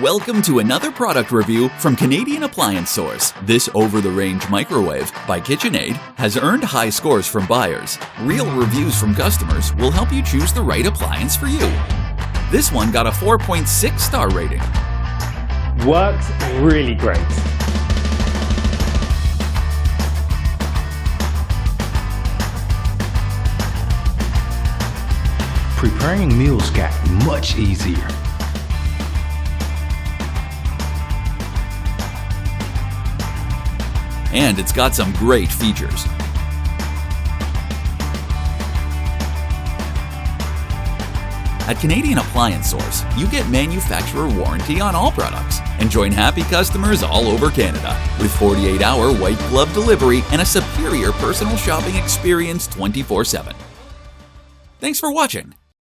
Welcome to another product review from Canadian Appliance Source. This over-the-range microwave by KitchenAid has earned high scores from buyers. Real reviews from customers will help you choose the right appliance for you. This one got a 4.6 star rating. Works really great. Preparing meals got much easier. And it's got some great features. At Canadian Appliance Source, you get manufacturer warranty on all products and join happy customers all over Canada with 48-hour white glove delivery and a superior personal shopping experience 24/7. Thanks for watching.